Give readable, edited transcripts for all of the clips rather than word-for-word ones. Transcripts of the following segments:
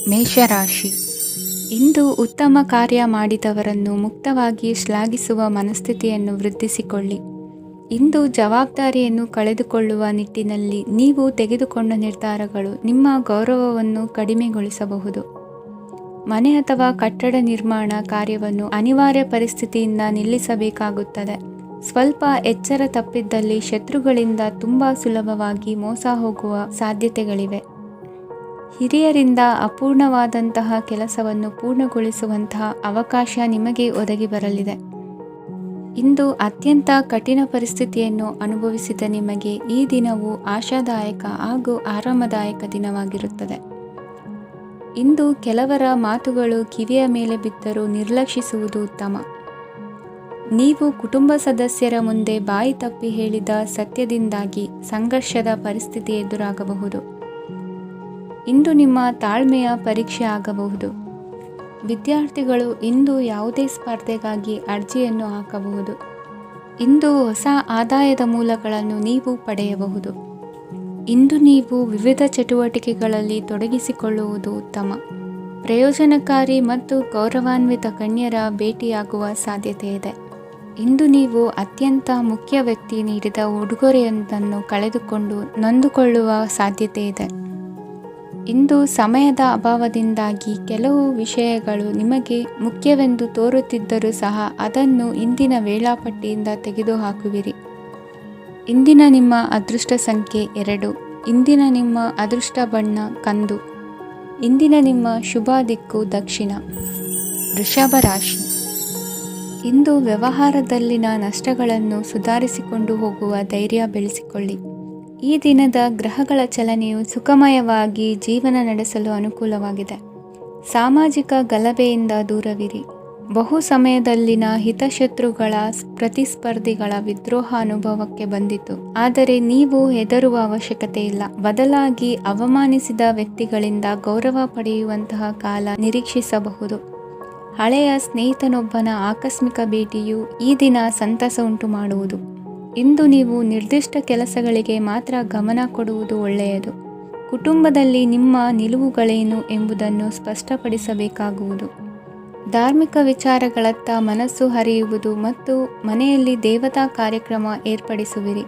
ಮೇಷರಾಶಿ. ಇಂದು ಉತ್ತಮ ಕಾರ್ಯ ಮಾಡಿದವರನ್ನು ಮುಕ್ತವಾಗಿ ಶ್ಲಾಘಿಸುವ ಮನಸ್ಥಿತಿಯನ್ನು ವೃದ್ಧಿಸಿಕೊಳ್ಳಿ. ಇಂದು ಜವಾಬ್ದಾರಿಯನ್ನು ಕಳೆದುಕೊಳ್ಳುವ ನಿಟ್ಟಿನಲ್ಲಿ ನೀವು ತೆಗೆದುಕೊಂಡ ನಿರ್ಧಾರಗಳು ನಿಮ್ಮ ಗೌರವವನ್ನು ಕಡಿಮೆಗೊಳಿಸಬಹುದು. ಮನೆ ಅಥವಾ ಕಟ್ಟಡ ನಿರ್ಮಾಣ ಕಾರ್ಯವನ್ನು ಅನಿವಾರ್ಯ ಪರಿಸ್ಥಿತಿಯಿಂದ ನಿಲ್ಲಿಸಬೇಕಾಗುತ್ತದೆ. ಸ್ವಲ್ಪ ಎಚ್ಚರ ತಪ್ಪಿದ್ದಲ್ಲಿ ಶತ್ರುಗಳಿಂದ ತುಂಬ ಸುಲಭವಾಗಿ ಮೋಸ ಹೋಗುವ ಸಾಧ್ಯತೆಗಳಿವೆ. ಹಿರಿಯರಿಂದ ಅಪೂರ್ಣವಾದಂತಹ ಕೆಲಸವನ್ನು ಪೂರ್ಣಗೊಳಿಸುವಂತಹ ಅವಕಾಶ ನಿಮಗೆ ಒದಗಿ ಬರಲಿದೆ. ಇಂದು ಅತ್ಯಂತ ಕಠಿಣ ಪರಿಸ್ಥಿತಿಯನ್ನು ಅನುಭವಿಸಿದ ನಿಮಗೆ ಈ ದಿನವು ಆಶಾದಾಯಕ ಹಾಗೂ ಆರಾಮದಾಯಕ ದಿನವಾಗಿರುತ್ತದೆ. ಇಂದು ಕೆಲವರ ಮಾತುಗಳು ಕಿವಿಯ ಮೇಲೆ ಬಿದ್ದರೂ ನಿರ್ಲಕ್ಷಿಸುವುದು ಉತ್ತಮ. ನೀವು ಕುಟುಂಬ ಸದಸ್ಯರ ಮುಂದೆ ಬಾಯಿ ತಪ್ಪಿ ಹೇಳಿದ ಸತ್ಯದಿಂದಾಗಿ ಸಂಘರ್ಷದ ಪರಿಸ್ಥಿತಿ ಎದುರಾಗಬಹುದು. ಇಂದು ನಿಮ್ಮ ತಾಳ್ಮೆಯ ಪರೀಕ್ಷೆ ಆಗಬಹುದು. ವಿದ್ಯಾರ್ಥಿಗಳು ಇಂದು ಯಾವುದೇ ಸ್ಪರ್ಧೆಗಾಗಿ ಅರ್ಜಿಯನ್ನು ಹಾಕಬಹುದು. ಇಂದು ಹೊಸ ಆದಾಯದ ಮೂಲಗಳನ್ನು ನೀವು ಪಡೆಯಬಹುದು. ಇಂದು ನೀವು ವಿವಿಧ ಚಟುವಟಿಕೆಗಳಲ್ಲಿ ತೊಡಗಿಸಿಕೊಳ್ಳುವುದು ಉತ್ತಮ. ಪ್ರಯೋಜನಕಾರಿ ಮತ್ತು ಗೌರವಾನ್ವಿತ ಗಣ್ಯರ ಭೇಟಿಯಾಗುವ ಸಾಧ್ಯತೆ ಇದೆ. ಇಂದು ನೀವು ಅತ್ಯಂತ ಮುಖ್ಯ ವ್ಯಕ್ತಿ ನೀಡಿದ ಉಡುಗೊರೆಯೊಂದನ್ನು ಕಳೆದುಕೊಂಡು ನೊಂದುಕೊಳ್ಳುವ ಸಾಧ್ಯತೆ ಇದೆ. ಇಂದು ಸಮಯದ ಅಭಾವದಿಂದಾಗಿ ಕೆಲವು ವಿಷಯಗಳು ನಿಮಗೆ ಮುಖ್ಯವೆಂದು ತೋರುತ್ತಿದ್ದರೂ ಸಹ ಅದನ್ನು ಇಂದಿನ ವೇಳಾಪಟ್ಟಿಯಿಂದ ತೆಗೆದುಹಾಕುವಿರಿ. ಇಂದಿನ ನಿಮ್ಮ ಅದೃಷ್ಟ ಸಂಖ್ಯೆ 2. ಇಂದಿನ ನಿಮ್ಮ ಅದೃಷ್ಟ ಬಣ್ಣ ಕಂದು. ಇಂದಿನ ನಿಮ್ಮ ಶುಭ ದಿಕ್ಕು ದಕ್ಷಿಣ. ವೃಷಭ ರಾಶಿ. ಇಂದು ವ್ಯವಹಾರದಲ್ಲಿನ ನಷ್ಟಗಳನ್ನು ಸುಧಾರಿಸಿಕೊಂಡು ಹೋಗುವ ಧೈರ್ಯ ಬೆಳೆಸಿಕೊಳ್ಳಿ. ಈ ದಿನದ ಗ್ರಹಗಳ ಚಲನೆಯು ಸುಖಮಯವಾಗಿ ಜೀವನ ನಡೆಸಲು ಅನುಕೂಲವಾಗಿದೆ. ಸಾಮಾಜಿಕ ಗಲಭೆಯಿಂದ ದೂರವಿರಿ. ಬಹು ಸಮಯದಲ್ಲಿನ ಹಿತಶತ್ರುಗಳ ಪ್ರತಿಸ್ಪರ್ಧಿಗಳ ವಿದ್ರೋಹ ಅನುಭವಕ್ಕೆ ಬಂದಿತು. ಆದರೆ ನೀವು ಹೆದರುವ ಅವಶ್ಯಕತೆ ಇಲ್ಲ. ಬದಲಾಗಿ ಅವಮಾನಿಸಿದ ವ್ಯಕ್ತಿಗಳಿಂದ ಗೌರವ ಪಡೆಯುವಂತಹ ಕಾಲ ನಿರೀಕ್ಷಿಸಬಹುದು. ಹಳೆಯ ಸ್ನೇಹಿತನೊಬ್ಬನ ಆಕಸ್ಮಿಕ ಭೇಟಿಯು ಈ ದಿನ ಸಂತಸ ಉಂಟು ಮಾಡುವುದು. ಇಂದು ನೀವು ನಿರ್ದಿಷ್ಟ ಕೆಲಸಗಳಿಗೆ ಮಾತ್ರ ಗಮನ ಕೊಡುವುದು ಒಳ್ಳೆಯದು. ಕುಟುಂಬದಲ್ಲಿ ನಿಮ್ಮ ನಿಲುವುಗಳೇನು ಎಂಬುದನ್ನು ಸ್ಪಷ್ಟಪಡಿಸಬೇಕಾಗುವುದು. ಧಾರ್ಮಿಕ ವಿಚಾರಗಳತ್ತ ಮನಸ್ಸು ಹರಿಯುವುದು ಮತ್ತು ಮನೆಯಲ್ಲಿ ದೇವತಾ ಕಾರ್ಯಕ್ರಮ ಏರ್ಪಡಿಸುವಿರಿ.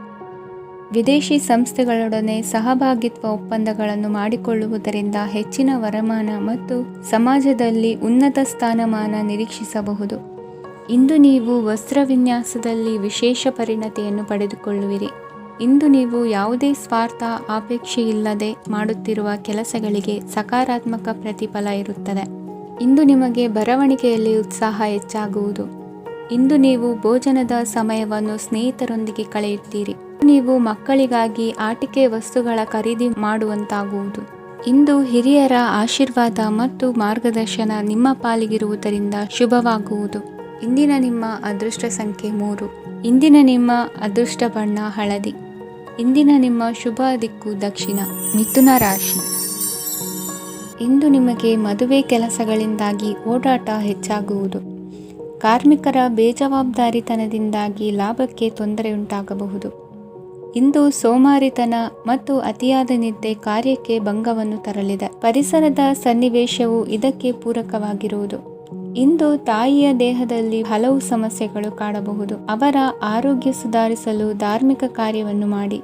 ವಿದೇಶಿ ಸಂಸ್ಥೆಗಳೊಡನೆ ಸಹಭಾಗಿತ್ವ ಒಪ್ಪಂದಗಳನ್ನು ಮಾಡಿಕೊಳ್ಳುವುದರಿಂದ ಹೆಚ್ಚಿನ ವರಮಾನ ಮತ್ತು ಸಮಾಜದಲ್ಲಿ ಉನ್ನತ ಸ್ಥಾನಮಾನ ನಿರೀಕ್ಷಿಸಬಹುದು. ಇಂದು ನೀವು ವಸ್ತ್ರ ವಿನ್ಯಾಸದಲ್ಲಿ ವಿಶೇಷ ಪರಿಣತಿಯನ್ನು ಪಡೆದುಕೊಳ್ಳುವಿರಿ. ಇಂದು ನೀವು ಯಾವುದೇ ಸ್ವಾರ್ಥ ಅಪೇಕ್ಷೆಯಿಲ್ಲದೆ ಮಾಡುತ್ತಿರುವ ಕೆಲಸಗಳಿಗೆ ಸಕಾರಾತ್ಮಕ ಪ್ರತಿಫಲ ಇರುತ್ತದೆ. ಇಂದು ನಿಮಗೆ ಬರವಣಿಗೆಯಲ್ಲಿ ಉತ್ಸಾಹ ಹೆಚ್ಚಾಗುವುದು. ಇಂದು ನೀವು ಭೋಜನದ ಸಮಯವನ್ನು ಸ್ನೇಹಿತರೊಂದಿಗೆ ಕಳೆಯುತ್ತೀರಿ. ನೀವು ಮಕ್ಕಳಿಗಾಗಿ ಆಟಿಕೆ ವಸ್ತುಗಳ ಖರೀದಿ ಮಾಡುವಂತಾಗುವುದು. ಇಂದು ಹಿರಿಯರ ಆಶೀರ್ವಾದ ಮತ್ತು ಮಾರ್ಗದರ್ಶನ ನಿಮ್ಮ ಪಾಲಿಗಿರುವುದರಿಂದ ಶುಭವಾಗುವುದು. ಇಂದಿನ ನಿಮ್ಮ ಅದೃಷ್ಟ ಸಂಖ್ಯೆ 3. ಇಂದಿನ ನಿಮ್ಮ ಅದೃಷ್ಟ ಬಣ್ಣ ಹಳದಿ. ಇಂದಿನ ನಿಮ್ಮ ಶುಭ ದಿಕ್ಕು ದಕ್ಷಿಣ. ಮಿಥುನ ರಾಶಿ. ಇಂದು ನಿಮಗೆ ಮದುವೆ ಕೆಲಸಗಳಿಂದಾಗಿ ಓಡಾಟ ಹೆಚ್ಚಾಗುವುದು. ಕಾರ್ಮಿಕರ ಬೇಜವಾಬ್ದಾರಿತನದಿಂದಾಗಿ ಲಾಭಕ್ಕೆ ತೊಂದರೆಯುಂಟಾಗಬಹುದು. ಇಂದು ಸೋಮಾರಿತನ ಮತ್ತು ಅತಿಯಾದ ನಿದ್ದೆ ಕಾರ್ಯಕ್ಕೆ ಭಂಗವನ್ನು ತರಲಿದೆ. ಪರಿಸರದ ಸನ್ನಿವೇಶವು ಇದಕ್ಕೆ ಪೂರಕವಾಗಿರುವುದು. ಇಂದು ತಾಯಿಯ ದೇಹದಲ್ಲಿ ಹಲವು ಸಮಸ್ಯೆಗಳು ಕಾಡಬಹುದು. ಅವರ ಆರೋಗ್ಯ ಸುಧಾರಿಸಲು ಧಾರ್ಮಿಕ ಕಾರ್ಯವನ್ನು ಮಾಡಿ.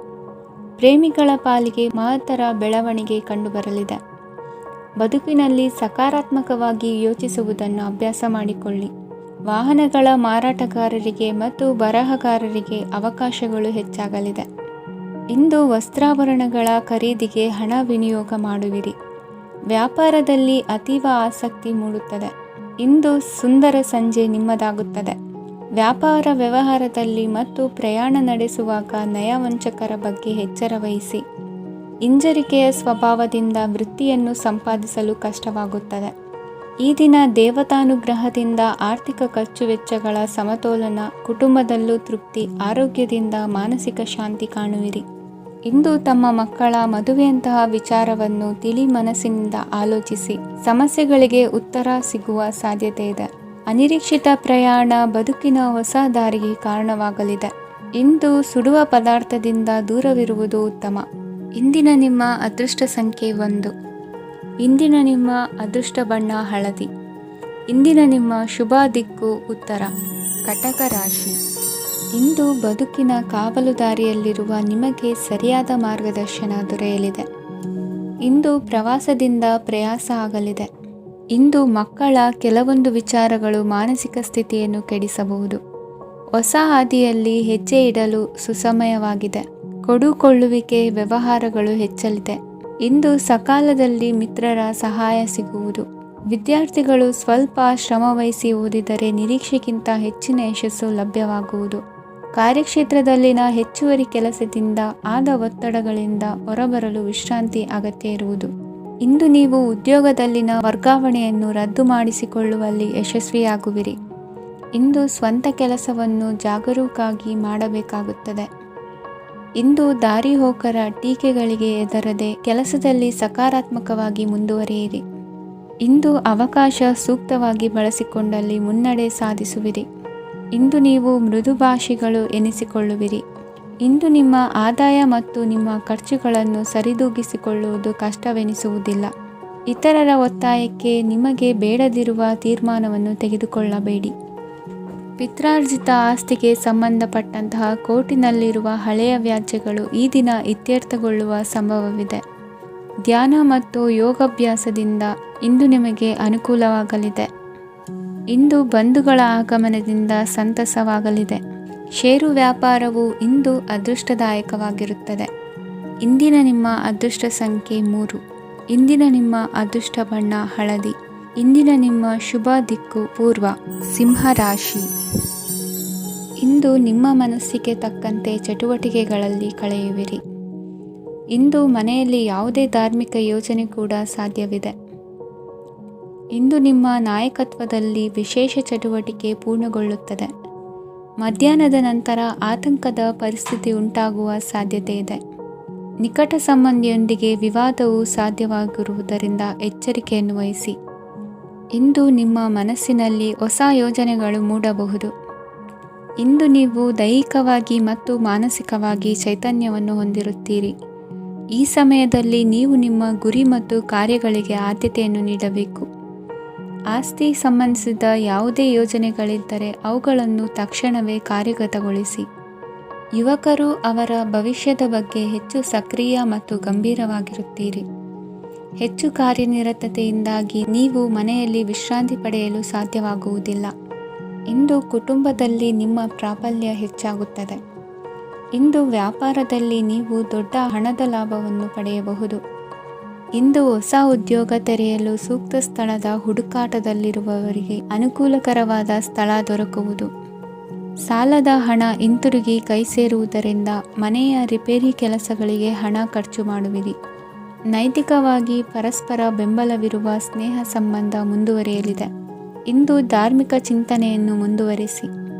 ಪ್ರೇಮಿಗಳ ಪಾಲಿಗೆ ಮಹತ್ತರ ಬೆಳವಣಿಗೆ ಕಂಡುಬರಲಿದೆ. ಬದುಕಿನಲ್ಲಿ ಸಕಾರಾತ್ಮಕವಾಗಿ ಯೋಚಿಸುವುದನ್ನು ಅಭ್ಯಾಸ ಮಾಡಿಕೊಳ್ಳಿ. ವಾಹನಗಳ ಮಾರಾಟಗಾರರಿಗೆ ಮತ್ತು ಬರಹಗಾರರಿಗೆ ಅವಕಾಶಗಳು ಹೆಚ್ಚಾಗಲಿದೆ. ಇಂದು ವಸ್ತ್ರಾಭರಣಗಳ ಖರೀದಿಗೆ ಹಣ ವಿನಿಯೋಗ ಮಾಡುವಿರಿ. ವ್ಯಾಪಾರದಲ್ಲಿ ಅತೀವ ಆಸಕ್ತಿ ಮೂಡುತ್ತದೆ. ಇಂದು ಸುಂದರ ಸಂಜೆ ನಿಮ್ಮದಾಗುತ್ತದೆ. ವ್ಯಾಪಾರ ವ್ಯವಹಾರದಲ್ಲಿ ಮತ್ತು ಪ್ರಯಾಣ ನಡೆಸುವಾಗ ನಯವಂಚಕರ ಬಗ್ಗೆ ಎಚ್ಚರ ವಹಿಸಿ. ಹಿಂಜರಿಕೆಯ ಸ್ವಭಾವದಿಂದ ವೃತ್ತಿಯನ್ನು ಸಂಪಾದಿಸಲು ಕಷ್ಟವಾಗುತ್ತದೆ. ಈ ದಿನ ದೇವತಾನುಗ್ರಹದಿಂದ ಆರ್ಥಿಕ ಖರ್ಚು ವೆಚ್ಚಗಳ ಸಮತೋಲನ, ಕುಟುಂಬದಲ್ಲೂ ತೃಪ್ತಿ, ಆರೋಗ್ಯದಿಂದ ಮಾನಸಿಕ ಶಾಂತಿ ಕಾಣುವಿರಿ. ಇಂದು ತಮ್ಮ ಮಕ್ಕಳ ಮದುವೆಯಂತಹ ವಿಚಾರವನ್ನು ತಿಳಿ ಮನಸ್ಸಿನಿಂದ ಆಲೋಚಿಸಿ. ಸಮಸ್ಯೆಗಳಿಗೆ ಉತ್ತರ ಸಿಗುವ ಸಾಧ್ಯತೆ ಇದೆ. ಅನಿರೀಕ್ಷಿತ ಪ್ರಯಾಣ ಬದುಕಿನ ಹೊಸ ದಾರಿಗೆ ಕಾರಣವಾಗಲಿದೆ. ಇಂದು ಸುಡುವ ಪದಾರ್ಥದಿಂದ ದೂರವಿರುವುದು ಉತ್ತಮ. ಇಂದಿನ ನಿಮ್ಮ ಅದೃಷ್ಟ ಸಂಖ್ಯೆ 1. ಇಂದಿನ ನಿಮ್ಮ ಅದೃಷ್ಟ ಬಣ್ಣ ಹಳದಿ. ಇಂದಿನ ನಿಮ್ಮ ಶುಭ ದಿಕ್ಕು ಉತ್ತರ. ಕಟಕ ರಾಶಿ. ಇಂದು ಬದುಕಿನ ಕಾವಲುದಾರಿಯಲ್ಲಿರುವ ನಿಮಗೆ ಸರಿಯಾದ ಮಾರ್ಗದರ್ಶನ ದೊರೆಯಲಿದೆ. ಇಂದು ಪ್ರವಾಸದಿಂದ ಪ್ರಯಾಸ ಆಗಲಿದೆ. ಇಂದು ಮಕ್ಕಳ ಕೆಲವೊಂದು ವಿಚಾರಗಳು ಮಾನಸಿಕ ಸ್ಥಿತಿಯನ್ನು ಕೆಡಿಸಬಹುದು. ಹೊಸ ಹಾದಿಯಲ್ಲಿ ಹೆಜ್ಜೆ ಇಡಲು ಸುಸಮಯವಾಗಿದೆ. ಕೊಡುಕೊಳ್ಳುವಿಕೆ ವ್ಯವಹಾರಗಳು ಹೆಚ್ಚಲಿದೆ. ಇಂದು ಸಕಾಲದಲ್ಲಿ ಮಿತ್ರರ ಸಹಾಯ ಸಿಗುವುದು. ವಿದ್ಯಾರ್ಥಿಗಳು ಸ್ವಲ್ಪ ಶ್ರಮವಹಿಸಿ ಓದಿದರೆ ನಿರೀಕ್ಷೆಗಿಂತ ಹೆಚ್ಚಿನ ಯಶಸ್ಸು ಲಭ್ಯವಾಗುವುದು. ಕಾರ್ಯಕ್ಷೇತ್ರದಲ್ಲಿನ ಹೆಚ್ಚುವರಿ ಕೆಲಸದಿಂದ ಆದ ಒತ್ತಡಗಳಿಂದ ಹೊರಬರಲು ವಿಶ್ರಾಂತಿ ಅಗತ್ಯ ಇರುವುದು. ಇಂದು ನೀವು ಉದ್ಯೋಗದಲ್ಲಿನ ವರ್ಗಾವಣೆಯನ್ನು ರದ್ದು ಮಾಡಿಸಿಕೊಳ್ಳುವಲ್ಲಿ ಯಶಸ್ವಿಯಾಗುವಿರಿ. ಇಂದು ಸ್ವಂತ ಕೆಲಸವನ್ನು ಜಾಗರೂಕವಾಗಿ ಮಾಡಬೇಕಾಗುತ್ತದೆ. ಇಂದು ದಾರಿಹೋಕರ ಟೀಕೆಗಳಿಗೆ ಹೆದರದೆ ಕೆಲಸದಲ್ಲಿ ಸಕಾರಾತ್ಮಕವಾಗಿ ಮುಂದುವರಿಯಿರಿ. ಇಂದು ಅವಕಾಶ ಸೂಕ್ತವಾಗಿ ಬಳಸಿಕೊಂಡಲ್ಲಿ ಮುನ್ನಡೆ ಸಾಧಿಸುವಿರಿ. ಇಂದು ನೀವು ಮೃದುಭಾಷಿಗಳು ಎನಿಸಿಕೊಳ್ಳುವಿರಿ. ಇಂದು ನಿಮ್ಮ ಆದಾಯ ಮತ್ತು ನಿಮ್ಮ ಖರ್ಚುಗಳನ್ನು ಸರಿದೂಗಿಸಿಕೊಳ್ಳುವುದು ಕಷ್ಟವೆನಿಸುವುದಿಲ್ಲ. ಇತರರ ಒತ್ತಾಯಕ್ಕೆ ನಿಮಗೆ ಬೇಡದಿರುವ ತೀರ್ಮಾನವನ್ನು ತೆಗೆದುಕೊಳ್ಳಬೇಡಿ. ಪಿತ್ರಾರ್ಜಿತ ಆಸ್ತಿಗೆ ಸಂಬಂಧಪಟ್ಟಂತಹ ಕೋರ್ಟಿನಲ್ಲಿರುವ ಹಳೆಯ ವ್ಯಾಜ್ಯಗಳು ಈ ದಿನ ಇತ್ಯರ್ಥಗೊಳ್ಳುವ ಸಂಭವವಿದೆ. ಧ್ಯಾನ ಮತ್ತು ಯೋಗಾಭ್ಯಾಸದಿಂದ ಇಂದು ನಿಮಗೆ ಅನುಕೂಲವಾಗಲಿದೆ. ಇಂದು ಬಂಧುಗಳ ಆಗಮನದಿಂದ ಸಂತಸವಾಗಲಿದೆ. ಷೇರು ವ್ಯಾಪಾರವು ಇಂದು ಅದೃಷ್ಟದಾಯಕವಾಗಿರುತ್ತದೆ. ಇಂದಿನ ನಿಮ್ಮ ಅದೃಷ್ಟ ಸಂಖ್ಯೆ 3. ಇಂದಿನ ನಿಮ್ಮ ಅದೃಷ್ಟ ಬಣ್ಣ ಹಳದಿ. ಇಂದಿನ ನಿಮ್ಮ ಶುಭ ದಿಕ್ಕು ಪೂರ್ವ. ಸಿಂಹ ರಾಶಿ. ಇಂದು ನಿಮ್ಮ ಮನಸ್ಸಿಗೆ ತಕ್ಕಂತೆ ಚಟುವಟಿಕೆಗಳಲ್ಲಿ ಕಳೆಯುವಿರಿ. ಇಂದು ಮನೆಯಲ್ಲಿ ಯಾವುದೇ ಧಾರ್ಮಿಕ ಯೋಜನೆ ಕೂಡ ಸಾಧ್ಯವಿದೆ. ಇಂದು ನಿಮ್ಮ ನಾಯಕತ್ವದಲ್ಲಿ ವಿಶೇಷ ಚಟುವಟಿಕೆ ಪೂರ್ಣಗೊಳ್ಳುತ್ತದೆ. ಮಧ್ಯಾಹ್ನದ ನಂತರ ಆತಂಕದ ಪರಿಸ್ಥಿತಿ ಉಂಟಾಗುವ ಸಾಧ್ಯತೆ ಇದೆ. ನಿಕಟ ಸಂಬಂಧಿಯೊಂದಿಗೆ ವಿವಾದವು ಸಾಧ್ಯವಾಗಿರುವುದರಿಂದ ಎಚ್ಚರಿಕೆಯನ್ನು ವಹಿಸಿ. ಇಂದು ನಿಮ್ಮ ಮನಸ್ಸಿನಲ್ಲಿ ಹೊಸ ಯೋಜನೆಗಳು ಮೂಡಬಹುದು. ಇಂದು ನೀವು ದೈಹಿಕವಾಗಿ ಮತ್ತು ಮಾನಸಿಕವಾಗಿ ಚೈತನ್ಯವನ್ನು ಹೊಂದಿರುತ್ತೀರಿ. ಈ ಸಮಯದಲ್ಲಿ ನೀವು ನಿಮ್ಮ ಗುರಿ ಮತ್ತು ಕಾರ್ಯಗಳಿಗೆ ಆದ್ಯತೆಯನ್ನು ನೀಡಬೇಕು. ಆಸ್ತಿ ಸಂಬಂಧಿಸಿದ ಯಾವುದೇ ಯೋಜನೆಗಳಿದ್ದರೆ ಅವುಗಳನ್ನು ತಕ್ಷಣವೇ ಕಾರ್ಯಗತಗೊಳಿಸಿ. ಯುವಕರು ಅವರ ಭವಿಷ್ಯದ ಬಗ್ಗೆ ಹೆಚ್ಚು ಸಕ್ರಿಯ ಮತ್ತು ಗಂಭೀರವಾಗಿರುತ್ತೀರಿ. ಹೆಚ್ಚು ಕಾರ್ಯನಿರತತೆಯಿಂದಾಗಿ ನೀವು ಮನೆಯಲ್ಲಿ ವಿಶ್ರಾಂತಿ ಪಡೆಯಲು ಸಾಧ್ಯವಾಗುವುದಿಲ್ಲ. ಇಂದು ಕುಟುಂಬದಲ್ಲಿ ನಿಮ್ಮ ಪ್ರಾಬಲ್ಯ ಹೆಚ್ಚಾಗುತ್ತದೆ. ಇಂದು ವ್ಯಾಪಾರದಲ್ಲಿ ನೀವು ದೊಡ್ಡ ಹಣದ ಲಾಭವನ್ನು ಪಡೆಯಬಹುದು. ಇಂದು ಹೊಸ ಉದ್ಯೋಗ ತೆರೆಯಲು ಸೂಕ್ತ ಸ್ಥಳದ ಹುಡುಕಾಟದಲ್ಲಿರುವವರಿಗೆ ಅನುಕೂಲಕರವಾದ ಸ್ಥಳ ದೊರಕುವುದು. ಸಾಲದ ಹಣ ಹಿಂತಿರುಗಿ ಕೈ ಸೇರುವುದರಿಂದ ಮನೆಯ ರಿಪೇರಿ ಕೆಲಸಗಳಿಗೆ ಹಣ ಖರ್ಚು ಮಾಡುವಿರಿ. ನೈತಿಕವಾಗಿ ಪರಸ್ಪರ ಬೆಂಬಲವಿರುವ ಸ್ನೇಹ ಸಂಬಂಧ ಮುಂದುವರಿಯಲಿದೆ. ಇಂದು ಧಾರ್ಮಿಕ ಚಿಂತನೆಯನ್ನು ಮುಂದುವರಿಸಿ.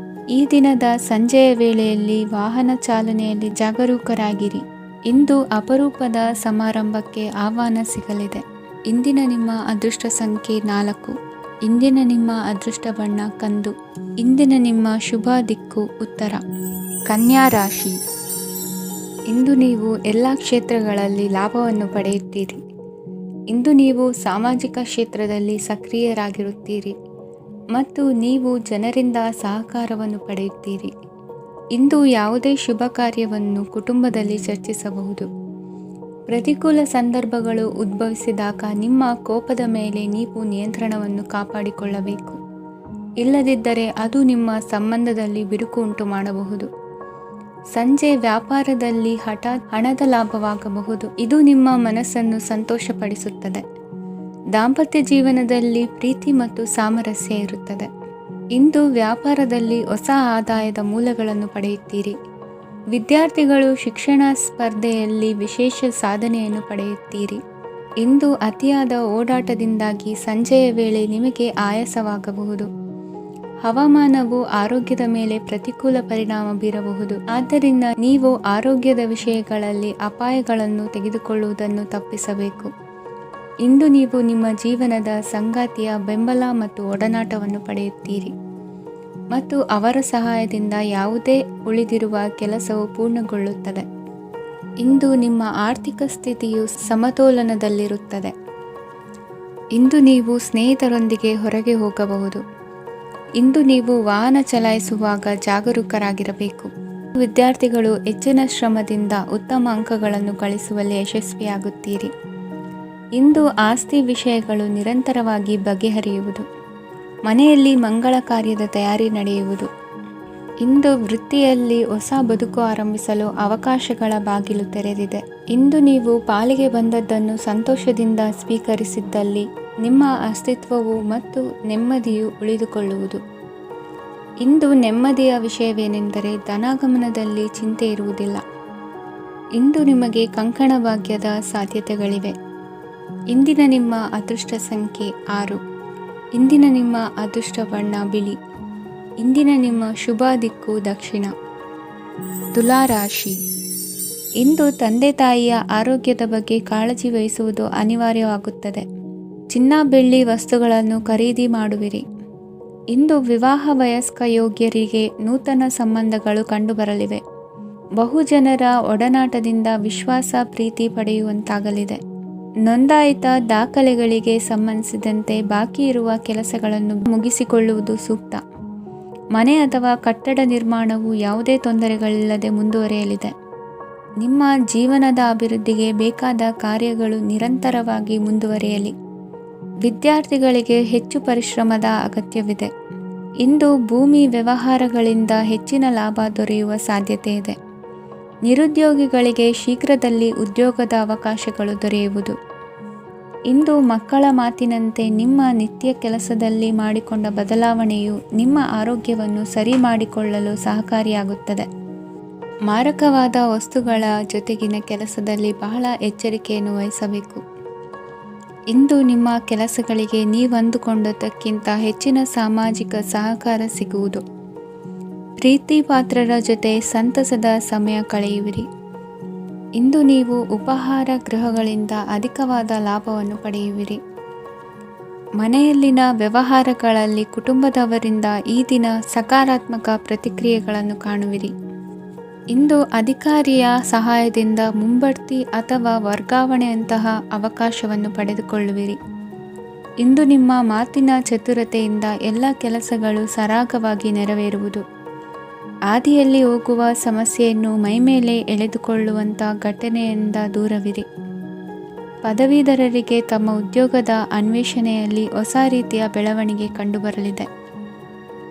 ಈ ದಿನದ ಸಂಜೆಯ ವೇಳೆಯಲ್ಲಿ ವಾಹನ ಚಾಲನೆಯಲ್ಲಿ ಜಾಗರೂಕರಾಗಿರಿ. ಇಂದು ಅಪರೂಪದ ಸಮಾರಂಭಕ್ಕೆ ಆಹ್ವಾನ ಸಿಗಲಿದೆ. ಇಂದಿನ ನಿಮ್ಮ ಅದೃಷ್ಟ ಸಂಖ್ಯೆ 4. ಇಂದಿನ ನಿಮ್ಮ ಅದೃಷ್ಟ ಬಣ್ಣ ಕಂದು. ಇಂದಿನ ನಿಮ್ಮ ಶುಭ ದಿಕ್ಕು ಉತ್ತರ. ಕನ್ಯಾ ರಾಶಿ. ಇಂದು ನೀವು ಎಲ್ಲ ಕ್ಷೇತ್ರಗಳಲ್ಲಿ ಲಾಭವನ್ನು ಪಡೆಯುತ್ತೀರಿ. ಇಂದು ನೀವು ಸಾಮಾಜಿಕ ಕ್ಷೇತ್ರದಲ್ಲಿ ಸಕ್ರಿಯರಾಗಿರುತ್ತೀರಿ ಮತ್ತು ನೀವು ಜನರಿಂದ ಸಹಕಾರವನ್ನು ಪಡೆಯುತ್ತೀರಿ. ಇಂದು ಯಾವುದೇ ಶುಭ ಕಾರ್ಯವನ್ನು ಕುಟುಂಬದಲ್ಲಿ ಚರ್ಚಿಸಬಹುದು. ಪ್ರತಿಕೂಲ ಸಂದರ್ಭಗಳು ಉದ್ಭವಿಸಿದಾಗ ನಿಮ್ಮ ಕೋಪದ ಮೇಲೆ ನೀವು ನಿಯಂತ್ರಣವನ್ನು ಕಾಪಾಡಿಕೊಳ್ಳಬೇಕು. ಇಲ್ಲದಿದ್ದರೆ ಅದು ನಿಮ್ಮ ಸಂಬಂಧದಲ್ಲಿ ಬಿರುಕು ಉಂಟು ಮಾಡಬಹುದು. ಸಂಜೆ ವ್ಯಾಪಾರದಲ್ಲಿ ಹಠಾತ್ ಹಣದ ಲಾಭವಾಗಬಹುದು. ಇದು ನಿಮ್ಮ ಮನಸ್ಸನ್ನು ಸಂತೋಷಪಡಿಸುತ್ತದೆ. ದಾಂಪತ್ಯ ಜೀವನದಲ್ಲಿ ಪ್ರೀತಿ ಮತ್ತು ಸಾಮರಸ್ಯ ಇರುತ್ತದೆ. ಇಂದು ವ್ಯಾಪಾರದಲ್ಲಿ ಹೊಸ ಆದಾಯದ ಮೂಲಗಳನ್ನು ಪಡೆಯುತ್ತೀರಿ. ವಿದ್ಯಾರ್ಥಿಗಳು ಶಿಕ್ಷಣ ಸ್ಪರ್ಧೆಯಲ್ಲಿ ವಿಶೇಷ ಸಾಧನೆಯನ್ನು ಪಡೆಯುತ್ತೀರಿ. ಇಂದು ಅತಿಯಾದ ಓಡಾಟದಿಂದಾಗಿ ಸಂಜೆಯ ವೇಳೆ ನಿಮಗೆ ಆಯಾಸವಾಗಬಹುದು. ಹವಾಮಾನವು ಆರೋಗ್ಯದ ಮೇಲೆ ಪ್ರತಿಕೂಲ ಪರಿಣಾಮ ಬೀರಬಹುದು. ಆದ್ದರಿಂದ ನೀವು ಆರೋಗ್ಯದ ವಿಷಯಗಳಲ್ಲಿ ಅಪಾಯಗಳನ್ನು ತೆಗೆದುಕೊಳ್ಳುವುದನ್ನು ತಪ್ಪಿಸಬೇಕು. ಇಂದು ನೀವು ನಿಮ್ಮ ಜೀವನದ ಸಂಗಾತಿಯ ಬೆಂಬಲ ಮತ್ತು ಒಡನಾಟವನ್ನು ಪಡೆಯುತ್ತೀರಿ ಮತ್ತು ಅವರ ಸಹಾಯದಿಂದ ಯಾವುದೇ ಉಳಿದಿರುವ ಕೆಲಸವು ಪೂರ್ಣಗೊಳ್ಳುತ್ತದೆ. ಇಂದು ನಿಮ್ಮ ಆರ್ಥಿಕ ಸ್ಥಿತಿಯು ಸಮತೋಲನದಲ್ಲಿರುತ್ತದೆ. ಇಂದು ನೀವು ಸ್ನೇಹಿತರೊಂದಿಗೆ ಹೊರಗೆ ಹೋಗಬಹುದು. ಇಂದು ನೀವು ವಾಹನ ಚಲಾಯಿಸುವಾಗ ಜಾಗರೂಕರಾಗಿರಬೇಕು. ವಿದ್ಯಾರ್ಥಿಗಳು ಹೆಚ್ಚಿನ ಶ್ರಮದಿಂದ ಉತ್ತಮ ಅಂಕಗಳನ್ನು ಗಳಿಸುವಲ್ಲಿ ಯಶಸ್ವಿಯಾಗುತ್ತೀರಿ. ಇಂದು ಆಸ್ತಿ ವಿಷಯಗಳು ನಿರಂತರವಾಗಿ ಬಗೆಹರಿಯುವುದು. ಮನೆಯಲ್ಲಿ ಮಂಗಳ ಕಾರ್ಯದ ತಯಾರಿ ನಡೆಯುವುದು. ಇಂದು ವೃತ್ತಿಯಲ್ಲಿ ಹೊಸ ಬದುಕು ಆರಂಭಿಸಲು ಅವಕಾಶಗಳ ಬಾಗಿಲು ತೆರೆದಿದೆ. ಇಂದು ನೀವು ಪಾಲಿಗೆ ಬಂದದ್ದನ್ನು ಸಂತೋಷದಿಂದ ಸ್ವೀಕರಿಸಿದ್ದಲ್ಲಿ ನಿಮ್ಮ ಅಸ್ತಿತ್ವವು ಮತ್ತು ನೆಮ್ಮದಿಯು ಉಳಿದುಕೊಳ್ಳುವುದು. ಇಂದು ನೆಮ್ಮದಿಯ ವಿಷಯವೇನೆಂದರೆ ಧನಾಗಮನದಲ್ಲಿ ಚಿಂತೆ ಇರುವುದಿಲ್ಲ. ಇಂದು ನಿಮಗೆ ಕಂಕಣ ಭಾಗ್ಯದ ಸಾಧ್ಯತೆಗಳಿವೆ. ಇಂದಿನ ನಿಮ್ಮ ಅದೃಷ್ಟ ಸಂಖ್ಯೆ 6. ಇಂದಿನ ನಿಮ್ಮ ಅದೃಷ್ಟ ಬಣ್ಣ ಬಿಳಿ. ಇಂದಿನ ನಿಮ್ಮ ಶುಭ ದಿಕ್ಕು ದಕ್ಷಿಣ. ತುಲಾ ರಾಶಿ. ಇಂದು ತಂದೆ ತಾಯಿಯ ಆರೋಗ್ಯದ ಬಗ್ಗೆ ಕಾಳಜಿ ವಹಿಸುವುದು ಅನಿವಾರ್ಯವಾಗುತ್ತದೆ. ಚಿನ್ನ ಬೆಳ್ಳಿ ವಸ್ತುಗಳನ್ನು ಖರೀದಿ ಮಾಡುವಿರಿ. ಇಂದು ವಿವಾಹ ವಯಸ್ಕ ಯೋಗ್ಯರಿಗೆ ನೂತನ ಸಂಬಂಧಗಳು ಕಂಡುಬರಲಿವೆ. ಬಹುಜನರ ಒಡನಾಟದಿಂದ ವಿಶ್ವಾಸ ಪ್ರೀತಿ ಪಡೆಯುವಂತಾಗಲಿದೆ. ನೋಂದಾಯಿತ ದಾಖಲೆಗಳಿಗೆ ಸಂಬಂಧಿಸಿದಂತೆ ಬಾಕಿ ಇರುವ ಕೆಲಸಗಳನ್ನು ಮುಗಿಸಿಕೊಳ್ಳುವುದು ಸೂಕ್ತ. ಮನೆ ಅಥವಾ ಕಟ್ಟಡ ನಿರ್ಮಾಣವು ಯಾವುದೇ ತೊಂದರೆಗಳಿಲ್ಲದೆ ಮುಂದುವರಿಯಲಿದೆ. ನಿಮ್ಮ ಜೀವನದ ಅಭಿವೃದ್ಧಿಗೆ ಬೇಕಾದ ಕಾರ್ಯಗಳು ನಿರಂತರವಾಗಿ ಮುಂದುವರಿಯಲಿ. ವಿದ್ಯಾರ್ಥಿಗಳಿಗೆ ಹೆಚ್ಚು ಪರಿಶ್ರಮದ ಅಗತ್ಯವಿದೆ. ಇಂದು ಭೂಮಿ ವ್ಯವಹಾರಗಳಿಂದ ಹೆಚ್ಚಿನ ಲಾಭ ದೊರೆಯುವ ಸಾಧ್ಯತೆ ಇದೆ. ನಿರುದ್ಯೋಗಿಗಳಿಗೆ ಶೀಘ್ರದಲ್ಲಿ ಉದ್ಯೋಗದ ಅವಕಾಶಗಳು ದೊರೆಯುವುದು. ಇಂದು ಮಕ್ಕಳ ಮಾತಿನಂತೆ ನಿಮ್ಮ ನಿತ್ಯ ಕೆಲಸದಲ್ಲಿ ಮಾಡಿಕೊಂಡ ಬದಲಾವಣೆಯು ನಿಮ್ಮ ಆರೋಗ್ಯವನ್ನು ಸರಿ ಮಾಡಿಕೊಳ್ಳಲು ಸಹಕಾರಿಯಾಗುತ್ತದೆ. ಮಾರಕವಾದ ವಸ್ತುಗಳ ಜೊತೆಗಿನ ಕೆಲಸದಲ್ಲಿ ಬಹಳ ಎಚ್ಚರಿಕೆಯನ್ನು ವಹಿಸಬೇಕು. ಇಂದು ನಿಮ್ಮ ಕೆಲಸಗಳಿಗೆ ನೀವಂದುಕೊಂಡದ್ದಕ್ಕಿಂತ ಹೆಚ್ಚಿನ ಸಾಮಾಜಿಕ ಸಹಕಾರ ಸಿಗುವುದು. ಪ್ರೀತಿ ಪಾತ್ರರ ಜೊತೆ ಸಂತಸದ ಸಮಯ ಕಳೆಯುವಿರಿ. ಇಂದು ನೀವು ಉಪಹಾರ ಗೃಹಗಳಿಂದ ಅಧಿಕವಾದ ಲಾಭವನ್ನು ಪಡೆಯುವಿರಿ. ಮನೆಯಲ್ಲಿನ ವ್ಯವಹಾರಗಳಲ್ಲಿ ಕುಟುಂಬದವರಿಂದ ಈ ದಿನ ಸಕಾರಾತ್ಮಕ ಪ್ರತಿಕ್ರಿಯೆಗಳನ್ನು ಕಾಣುವಿರಿ. ಇಂದು ಅಧಿಕಾರಿಯ ಸಹಾಯದಿಂದ ಮುಂಬಡ್ತಿ ಅಥವಾ ವರ್ಗಾವಣೆಯಂತಹ ಅವಕಾಶವನ್ನು ಪಡೆದುಕೊಳ್ಳುವಿರಿ. ಇಂದು ನಿಮ್ಮ ಮಾತಿನ ಚತುರತೆಯಿಂದ ಎಲ್ಲ ಕೆಲಸಗಳು ಸರಾಗವಾಗಿ ನೆರವೇರುವುದು. ಹಾದಿಯಲ್ಲಿ ಹೋಗುವ ಸಮಸ್ಯೆಯನ್ನು ಮೈಮೇಲೆ ಎಳೆದುಕೊಳ್ಳುವಂಥ ಘಟನೆಯಿಂದ ದೂರವಿರಿ. ಪದವೀಧರರಿಗೆ ತಮ್ಮ ಉದ್ಯೋಗದ ಅನ್ವೇಷಣೆಯಲ್ಲಿ ಹೊಸ ರೀತಿಯ ಬೆಳವಣಿಗೆ ಕಂಡುಬರಲಿದೆ.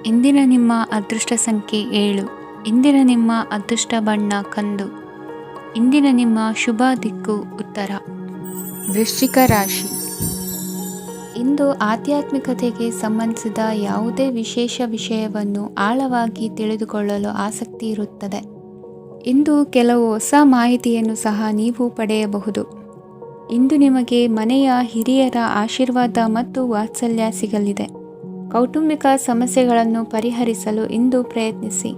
ಇಂದಿನ ನಿಮ್ಮ ಅದೃಷ್ಟ ಸಂಖ್ಯೆ 7. ಇಂದಿನ ನಿಮ್ಮ ಅದೃಷ್ಟ ಬಣ್ಣ ಕಂದು. ಇಂದಿನ ನಿಮ್ಮ ಶುಭ ದಿಕ್ಕು ಉತ್ತರ. ವೃಶ್ಚಿಕ ರಾಶಿ. ಇಂದು ಆಧ್ಯಾತ್ಮಿಕತೆಗೆ ಸಂಬಂಧಿಸಿದ ಯಾವುದೇ ವಿಶೇಷ ವಿಷಯವನ್ನು ಆಳವಾಗಿ ತಿಳಿದುಕೊಳ್ಳಲು ಆಸಕ್ತಿ ಇರುತ್ತದೆ. ಇಂದು ಕೆಲವು ಹೊಸ ಮಾಹಿತಿಯನ್ನು ಸಹ ನೀವು ಪಡೆಯಬಹುದು. ಇಂದು ನಿಮಗೆ ಮನೆಯ ಹಿರಿಯರ ಆಶೀರ್ವಾದ ಮತ್ತು ವಾತ್ಸಲ್ಯ ಸಿಗಲಿದೆ. ಕೌಟುಂಬಿಕ ಸಮಸ್ಯೆಗಳನ್ನು ಪರಿಹರಿಸಲು ಇಂದು ಪ್ರಯತ್ನಿಸಿ.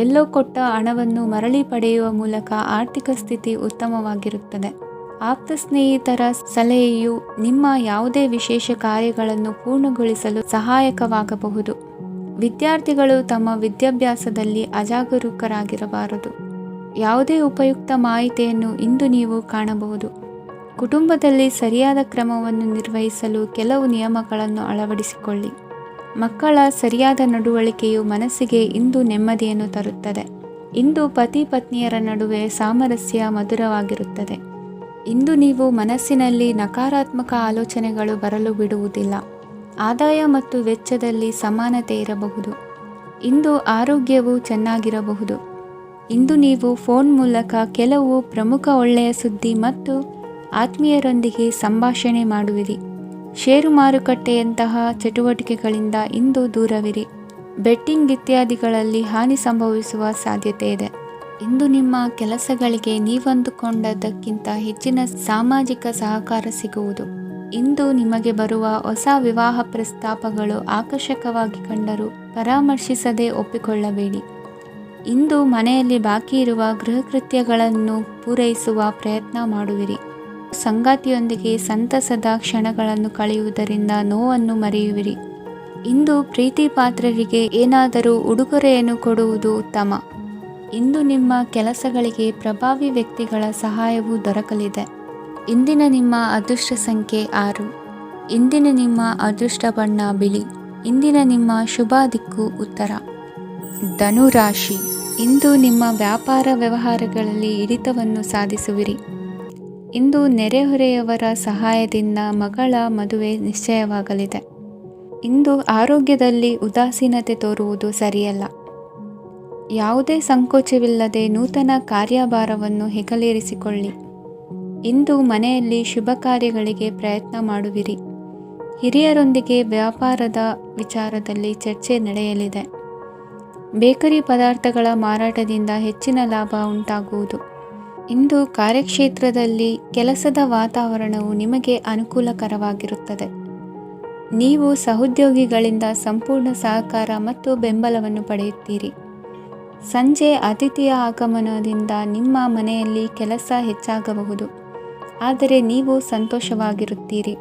ಎಲ್ಲೋ ಕೊಟ್ಟ ಹಣವನ್ನು ಮರಳಿ ಪಡೆಯುವ ಮೂಲಕ ಆರ್ಥಿಕ ಸ್ಥಿತಿ ಉತ್ತಮವಾಗಿರುತ್ತದೆ. ಆಪ್ತ ಸ್ನೇಹಿತರ ಸಲಹೆಯು ನಿಮ್ಮ ಯಾವುದೇ ವಿಶೇಷ ಕಾರ್ಯಗಳನ್ನು ಪೂರ್ಣಗೊಳಿಸಲು ಸಹಾಯಕವಾಗಬಹುದು. ವಿದ್ಯಾರ್ಥಿಗಳು ತಮ್ಮ ವಿದ್ಯಾಭ್ಯಾಸದಲ್ಲಿ ಅಜಾಗರೂಕರಾಗಿರಬಾರದು. ಯಾವುದೇ ಉಪಯುಕ್ತ ಮಾಹಿತಿಯನ್ನು ಇಂದು ನೀವು ಕಾಣಬಹುದು. ಕುಟುಂಬದಲ್ಲಿ ಸರಿಯಾದ ಕ್ರಮವನ್ನು ನಿರ್ವಹಿಸಲು ಕೆಲವು ನಿಯಮಗಳನ್ನು ಅಳವಡಿಸಿಕೊಳ್ಳಿ. ಮಕ್ಕಳ ಸರಿಯಾದ ನಡವಳಿಕೆಯು ಮನಸ್ಸಿಗೆ ಇಂದು ನೆಮ್ಮದಿಯನ್ನು ತರುತ್ತದೆ. ಇಂದು ಪತಿ ಪತ್ನಿಯರ ನಡುವೆ ಸಾಮರಸ್ಯ ಮಧುರವಾಗಿರುತ್ತದೆ. ಇಂದು ನೀವು ಮನಸ್ಸಿನಲ್ಲಿ ನಕಾರಾತ್ಮಕ ಆಲೋಚನೆಗಳು ಬರಲು ಬಿಡುವುದಿಲ್ಲ. ಆದಾಯ ಮತ್ತು ವೆಚ್ಚದಲ್ಲಿ ಸಮಾನತೆ ಇರಬಹುದು. ಇಂದು ಆರೋಗ್ಯವು ಚೆನ್ನಾಗಿರಬಹುದು. ಇಂದು ನೀವು ಫೋನ್ ಮೂಲಕ ಕೆಲವು ಪ್ರಮುಖ ಒಳ್ಳೆಯ ಸುದ್ದಿ ಮತ್ತು ಆತ್ಮೀಯರೊಂದಿಗೆ ಸಂಭಾಷಣೆ ಮಾಡುವಿರಿ. ಷೇರು ಮಾರುಕಟ್ಟೆಯಂತಹ ಚಟುವಟಿಕೆಗಳಿಂದ ಇಂದು ದೂರವಿರಿ. ಬೆಟ್ಟಿಂಗ್ ಇತ್ಯಾದಿಗಳಲ್ಲಿ ಹಾನಿ ಸಂಭವಿಸುವ ಸಾಧ್ಯತೆ ಇದೆ. ಇಂದು ನಿಮ್ಮ ಕೆಲಸಗಳಿಗೆ ನೀವಂದುಕೊಂಡದ್ದಕ್ಕಿಂತ ಹೆಚ್ಚಿನ ಸಾಮಾಜಿಕ ಸಹಕಾರ ಸಿಗುವುದು. ಇಂದು ನಿಮಗೆ ಬರುವ ಹೊಸ ವಿವಾಹ ಪ್ರಸ್ತಾಪಗಳು ಆಕರ್ಷಕವಾಗಿ ಕಂಡರೂ ಪರಾಮರ್ಶಿಸದೆ ಒಪ್ಪಿಕೊಳ್ಳಬೇಡಿ. ಇಂದು ಮನೆಯಲ್ಲಿ ಬಾಕಿ ಇರುವ ಗೃಹಕೃತ್ಯಗಳನ್ನು ಪೂರೈಸುವ ಪ್ರಯತ್ನ ಮಾಡುವಿರಿ. ಸಂಗಾತಿಯೊಂದಿಗೆ ಸಂತಸದ ಕ್ಷಣಗಳನ್ನು ಕಳೆಯುವುದರಿಂದ ನೋವನ್ನು ಮರೆಯುವಿರಿ. ಇಂದು ಪ್ರೀತಿ ಪಾತ್ರರಿಗೆ ಏನಾದರೂ ಉಡುಗೊರೆಯನ್ನು ಕೊಡುವುದು ಉತ್ತಮ. ಇಂದು ನಿಮ್ಮ ಕೆಲಸಗಳಿಗೆ ಪ್ರಭಾವಿ ವ್ಯಕ್ತಿಗಳ ಸಹಾಯವು ದೊರಕಲಿದೆ. ಇಂದಿನ ನಿಮ್ಮ ಅದೃಷ್ಟ ಸಂಖ್ಯೆ 6. ಇಂದಿನ ನಿಮ್ಮ ಅದೃಷ್ಟ ಬಣ್ಣ ಬಿಳಿ. ಇಂದಿನ ನಿಮ್ಮ ಶುಭ ದಿಕ್ಕು ಉತ್ತರ. ಧನು ರಾಶಿ. ಇಂದು ನಿಮ್ಮ ವ್ಯಾಪಾರ ವ್ಯವಹಾರಗಳಲ್ಲಿ ಹಿಡಿತವನ್ನು ಸಾಧಿಸುವಿರಿ. ಇಂದು ನೆರೆಹೊರೆಯವರ ಸಹಾಯದಿಂದ ಮಗಳ ಮದುವೆ ನಿಶ್ಚಯವಾಗಲಿದೆ. ಇಂದು ಆರೋಗ್ಯದಲ್ಲಿ ಉದಾಸೀನತೆ ತೋರುವುದು ಸರಿಯಲ್ಲ. ಯಾವುದೇ ಸಂಕೋಚವಿಲ್ಲದೆ ನೂತನ ಕಾರ್ಯಭಾರವನ್ನು ಹೆಗಲೇರಿಸಿಕೊಳ್ಳಿ. ಇಂದು ಮನೆಯಲ್ಲಿ ಶುಭ ಕಾರ್ಯಗಳಿಗೆ ಪ್ರಯತ್ನ ಮಾಡುವಿರಿ. ಹಿರಿಯರೊಂದಿಗೆ ವ್ಯಾಪಾರದ ವಿಚಾರದಲ್ಲಿ ಚರ್ಚೆ ನಡೆಯಲಿದೆ. ಬೇಕರಿ ಪದಾರ್ಥಗಳ ಮಾರಾಟದಿಂದ ಹೆಚ್ಚಿನ ಲಾಭ ಉಂಟಾಗುವುದು. ಇಂದು ಕಾರ್ಯಕ್ಷೇತ್ರದಲ್ಲಿ ಕೆಲಸದ ವಾತಾವರಣವು ನಿಮಗೆ ಅನುಕೂಲಕರವಾಗಿರುತ್ತದೆ. ನೀವು ಸಹೋದ್ಯೋಗಿಗಳಿಂದ ಸಂಪೂರ್ಣ ಸಹಕಾರ ಮತ್ತು ಬೆಂಬಲವನ್ನು ಪಡೆಯುತ್ತೀರಿ. ಸಂಜೆ ಅತಿಥಿಯ ಆಗಮನದಿಂದ ನಿಮ್ಮ ಮನೆಯಲ್ಲಿ ಕೆಲಸ ಹೆಚ್ಚಾಗಬಹುದು, ಆದರೆ ನೀವು ಸಂತೋಷವಾಗಿರುತ್ತೀರಿ.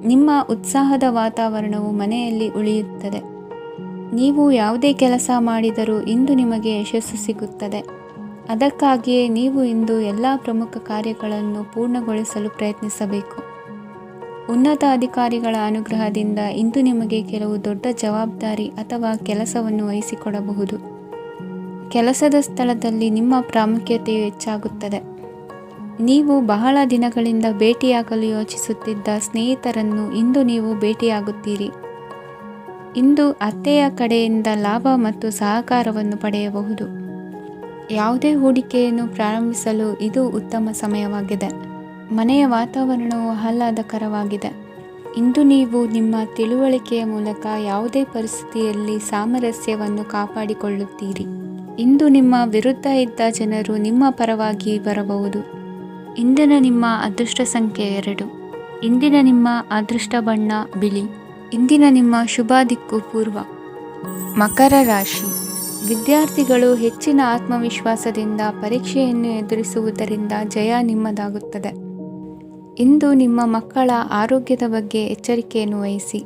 ನಿಮ್ಮ ಉತ್ಸಾಹದ ವಾತಾವರಣವು ಮನೆಯಲ್ಲಿ ಉಳಿಯುತ್ತದೆ. ನೀವು ಯಾವುದೇ ಕೆಲಸ ಮಾಡಿದರೂ ಇಂದು ನಿಮಗೆ ಯಶಸ್ಸು ಸಿಗುತ್ತದೆ. ಅದಕ್ಕಾಗಿಯೇ ನೀವು ಇಂದು ಎಲ್ಲ ಪ್ರಮುಖ ಕಾರ್ಯಗಳನ್ನು ಪೂರ್ಣಗೊಳಿಸಲು ಪ್ರಯತ್ನಿಸಬೇಕು. ಉನ್ನತ ಅಧಿಕಾರಿಗಳ ಅನುಗ್ರಹದಿಂದ ಇಂದು ನಿಮಗೆ ಕೆಲವು ದೊಡ್ಡ ಜವಾಬ್ದಾರಿ ಅಥವಾ ಕೆಲಸವನ್ನು ವಹಿಸಿಕೊಡಬಹುದು. ಕೆಲಸದ ಸ್ಥಳದಲ್ಲಿ ನಿಮ್ಮ ಪ್ರಾಮುಖ್ಯತೆಯು ಹೆಚ್ಚಾಗುತ್ತದೆ. ನೀವು ಬಹಳ ದಿನಗಳಿಂದ ಭೇಟಿಯಾಗಲು ಯೋಚಿಸುತ್ತಿದ್ದ ಸ್ನೇಹಿತರನ್ನು ಇಂದು ನೀವು ಭೇಟಿಯಾಗುತ್ತೀರಿ. ಇಂದು ಅತ್ತೆಯ ಕಡೆಯಿಂದ ಲಾಭ ಮತ್ತು ಸಹಕಾರವನ್ನು ಪಡೆಯಬಹುದು. ಯಾವುದೇ ಹೂಡಿಕೆಯನ್ನು ಪ್ರಾರಂಭಿಸಲು ಇದು ಉತ್ತಮ ಸಮಯವಾಗಿದೆ. ಮನೆಯ ವಾತಾವರಣವು ಆಹ್ಲಾದಕರವಾಗಿದೆ. ಇಂದು ನೀವು ನಿಮ್ಮ ತಿಳುವಳಿಕೆಯ ಮೂಲಕ ಯಾವುದೇ ಪರಿಸ್ಥಿತಿಯಲ್ಲಿ ಸಾಮರಸ್ಯವನ್ನು ಕಾಪಾಡಿಕೊಳ್ಳುತ್ತೀರಿ. ಇಂದು ನಿಮ್ಮ ವಿರುದ್ಧ ಇದ್ದ ಜನರು ನಿಮ್ಮ ಪರವಾಗಿ ಬರಬಹುದು. ಇಂದಿನ ನಿಮ್ಮ ಅದೃಷ್ಟ ಸಂಖ್ಯೆ 2. ಇಂದಿನ ನಿಮ್ಮ ಅದೃಷ್ಟ ಬಣ್ಣ ಬಿಳಿ. ಇಂದಿನ ನಿಮ್ಮ ಶುಭ ದಿಕ್ಕು ಪೂರ್ವ. ಮಕರ ರಾಶಿ. ವಿದ್ಯಾರ್ಥಿಗಳು ಹೆಚ್ಚಿನ ಆತ್ಮವಿಶ್ವಾಸದಿಂದ ಪರೀಕ್ಷೆಯನ್ನು ಎದುರಿಸುವುದರಿಂದ ಜಯ ನಿಮ್ಮದಾಗುತ್ತದೆ. ಇಂದು ನಿಮ್ಮ ಮಕ್ಕಳ ಆರೋಗ್ಯದ ಬಗ್ಗೆ ಎಚ್ಚರಿಕೆಯನ್ನು ವಹಿಸಿ.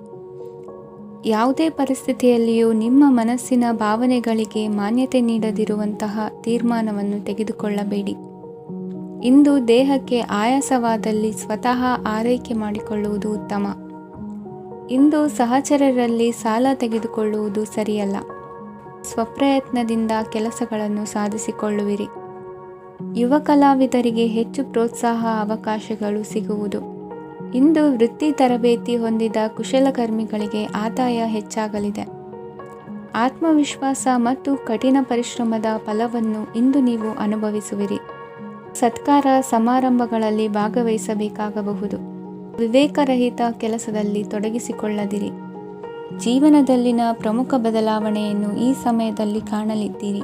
ಯಾವುದೇ ಪರಿಸ್ಥಿತಿಯಲ್ಲಿಯೂ ನಿಮ್ಮ ಮನಸ್ಸಿನ ಭಾವನೆಗಳಿಗೆ ಮಾನ್ಯತೆ ನೀಡದಿರುವಂತಹ ತೀರ್ಮಾನವನ್ನು ತೆಗೆದುಕೊಳ್ಳಬೇಡಿ. ಇಂದು ದೇಹಕ್ಕೆ ಆಯಾಸವಾದಲ್ಲಿ ಸ್ವತಃ ಆರೈಕೆ ಮಾಡಿಕೊಳ್ಳುವುದು ಉತ್ತಮ. ಇಂದು ಸಹಚರರಲ್ಲಿ ಸಾಲ ತೆಗೆದುಕೊಳ್ಳುವುದು ಸರಿಯಲ್ಲ. ಸ್ವಪ್ರಯತ್ನದಿಂದ ಕೆಲಸಗಳನ್ನು ಸಾಧಿಸಿಕೊಳ್ಳುವಿರಿ. ಯುವ ಕಲಾವಿದರಿಗೆ ಹೆಚ್ಚು ಪ್ರೋತ್ಸಾಹ ಅವಕಾಶಗಳು ಸಿಗುವುದು. ಇಂದು ವೃತ್ತಿ ತರಬೇತಿ ಹೊಂದಿದ ಕುಶಲಕರ್ಮಿಗಳಿಗೆ ಆದಾಯ ಹೆಚ್ಚಾಗಲಿದೆ. ಆತ್ಮವಿಶ್ವಾಸ ಮತ್ತು ಕಠಿಣ ಪರಿಶ್ರಮದ ಫಲವನ್ನು ಇಂದು ನೀವು ಅನುಭವಿಸುವಿರಿ. ಸತ್ಕಾರ ಸಮಾರಂಭಗಳಲ್ಲಿ ಭಾಗವಹಿಸಬೇಕಾಗಬಹುದು. ವಿವೇಕರಹಿತ ಕೆಲಸದಲ್ಲಿ ತೊಡಗಿಸಿಕೊಳ್ಳದಿರಿ. ಜೀವನದಲ್ಲಿನ ಪ್ರಮುಖ ಬದಲಾವಣೆಯನ್ನು ಈ ಸಮಯದಲ್ಲಿ ಕಾಣಲಿದ್ದೀರಿ.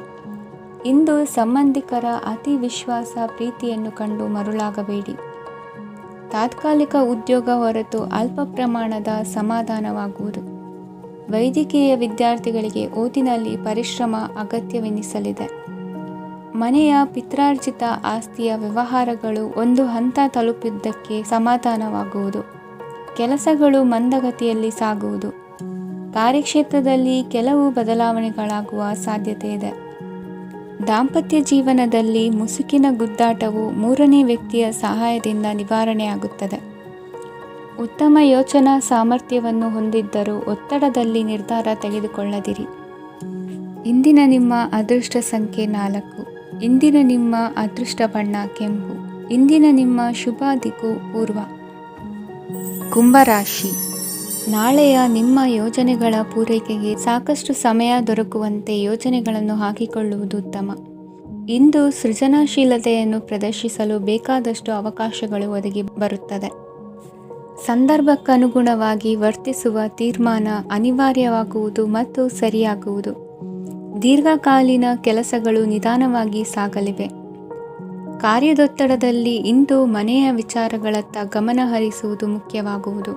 ಇಂದು ಸಂಬಂಧಿಕರ ಅತಿ ವಿಶ್ವಾಸ ಪ್ರೀತಿಯನ್ನು ಕಂಡು ಮರುಳಾಗಬೇಡಿ. ತಾತ್ಕಾಲಿಕ ಉದ್ಯೋಗ ಹೊರತು ಅಲ್ಪ ಪ್ರಮಾಣದ ಸಮಾಧಾನವಾಗುವುದು. ವೈದ್ಯಕೀಯ ವಿದ್ಯಾರ್ಥಿಗಳಿಗೆ ಓದಿನಲ್ಲಿ ಪರಿಶ್ರಮ ಅಗತ್ಯವೆನಿಸಲಿದೆ. ಮನೆಯ ಪಿತ್ರಾರ್ಜಿತ ಆಸ್ತಿಯ ವ್ಯವಹಾರಗಳು ಒಂದು ಹಂತ ತಲುಪಿದ್ದಕ್ಕೆ ಸಮಾಧಾನವಾಗುವುದು. ಕೆಲಸಗಳು ಮಂದಗತಿಯಲ್ಲಿ ಸಾಗುವುದು. ಕಾರ್ಯಕ್ಷೇತ್ರದಲ್ಲಿ ಕೆಲವು ಬದಲಾವಣೆಗಳಾಗುವ ಸಾಧ್ಯತೆ ಇದೆ. ದಾಂಪತ್ಯ ಜೀವನದಲ್ಲಿ ಮುಸುಕಿನ ಗುದ್ದಾಟವು ಮೂರನೇ ವ್ಯಕ್ತಿಯ ಸಹಾಯದಿಂದ ನಿವಾರಣೆಯಾಗುತ್ತದೆ. ಉತ್ತಮ ಯೋಚನಾ ಸಾಮರ್ಥ್ಯವನ್ನು ಹೊಂದಿದ್ದರೂ ಒತ್ತಡದಲ್ಲಿ ನಿರ್ಧಾರ ತೆಗೆದುಕೊಳ್ಳದಿರಿ. ಇಂದಿನ ನಿಮ್ಮ ಅದೃಷ್ಟ ಸಂಖ್ಯೆ 4. ಇಂದಿನ ನಿಮ್ಮ ಅದೃಷ್ಟ ಬಣ್ಣ ಕೆಂಪು. ಇಂದಿನ ನಿಮ್ಮ ಶುಭ ದಿಕ್ಕು ಪೂರ್ವ. ಕುಂಭರಾಶಿ. ನಾಳೆಯ ನಿಮ್ಮ ಯೋಜನೆಗಳ ಪೂರೈಕೆಗೆ ಸಾಕಷ್ಟು ಸಮಯ ದೊರಕುವಂತೆ ಯೋಜನೆಗಳನ್ನು ಹಾಕಿಕೊಳ್ಳುವುದು ಉತ್ತಮ. ಇಂದು ಸೃಜನಶೀಲತೆಯನ್ನು ಪ್ರದರ್ಶಿಸಲು ಬೇಕಾದಷ್ಟು ಅವಕಾಶಗಳು ಒದಗಿ ಬರುತ್ತದೆ. ಸಂದರ್ಭಕ್ಕನುಗುಣವಾಗಿ ವರ್ತಿಸುವ ತೀರ್ಮಾನ ಅನಿವಾರ್ಯವಾಗುವುದು ಮತ್ತು ಸರಿಯಾಗುವುದು. ದೀರ್ಘಕಾಲೀನ ಕೆಲಸಗಳು ನಿಧಾನವಾಗಿ ಸಾಗಲಿವೆ. ಕಾರ್ಯದೊತ್ತಡದಲ್ಲಿ ಇಂದು ಮನೆಯ ವಿಚಾರಗಳತ್ತ ಗಮನ ಹರಿಸುವುದು ಮುಖ್ಯವಾಗುವುದು.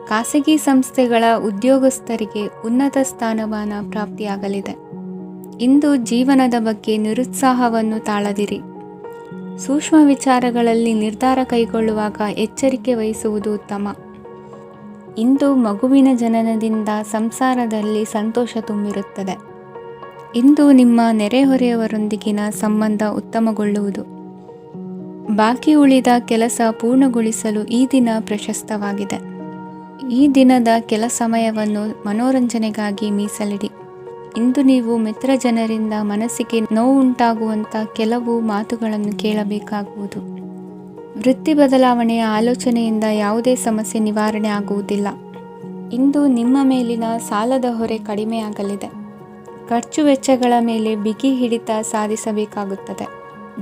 ಖಾಸಗಿ ಸಂಸ್ಥೆಗಳ ಉದ್ಯೋಗಸ್ಥರಿಗೆ ಉನ್ನತ ಸ್ಥಾನಮಾನ ಪ್ರಾಪ್ತಿಯಾಗಲಿದೆ. ಇಂದು ಜೀವನದ ಬಗ್ಗೆ ನಿರುತ್ಸಾಹವನ್ನು ತಾಳದಿರಿ. ಸೂಕ್ಷ್ಮ ವಿಚಾರಗಳಲ್ಲಿ ನಿರ್ಧಾರ ಕೈಗೊಳ್ಳುವಾಗ ಎಚ್ಚರಿಕೆ ವಹಿಸುವುದು ಉತ್ತಮ. ಇಂದು ಮಗುವಿನ ಜನನದಿಂದ ಸಂಸಾರದಲ್ಲಿ ಸಂತೋಷ ತುಂಬಿರುತ್ತದೆ. ಇಂದು ನಿಮ್ಮ ನೆರೆಹೊರೆಯವರೊಂದಿಗಿನ ಸಂಬಂಧ ಉತ್ತಮಗೊಳ್ಳುವುದು. ಬಾಕಿ ಉಳಿದ ಕೆಲಸ ಪೂರ್ಣಗೊಳಿಸಲು ಈ ದಿನ ಪ್ರಶಸ್ತವಾಗಿದೆ. ಈ ದಿನದ ಕೆಲ ಸಮಯವನ್ನು ಮನೋರಂಜನೆಗಾಗಿ ಮೀಸಲಿಡಿ. ಇಂದು ನೀವು ಮಿತ್ರ ಜನರಿಂದ ಮನಸ್ಸಿಗೆ ನೋವುಂಟಾಗುವಂಥ ಕೆಲವು ಮಾತುಗಳನ್ನು ಕೇಳಬೇಕಾಗುವುದು. ವೃತ್ತಿ ಬದಲಾವಣೆಯ ಆಲೋಚನೆಯಿಂದ ಯಾವುದೇ ಸಮಸ್ಯೆ ನಿವಾರಣೆ ಆಗುವುದಿಲ್ಲ. ಇಂದು ನಿಮ್ಮ ಮೇಲಿನ ಸಾಲದ ಹೊರೆ ಕಡಿಮೆಯಾಗಲಿದೆ. ಖರ್ಚು ವೆಚ್ಚಗಳ ಮೇಲೆ ಬಿಗಿ ಹಿಡಿತ ಸಾಧಿಸಬೇಕಾಗುತ್ತದೆ.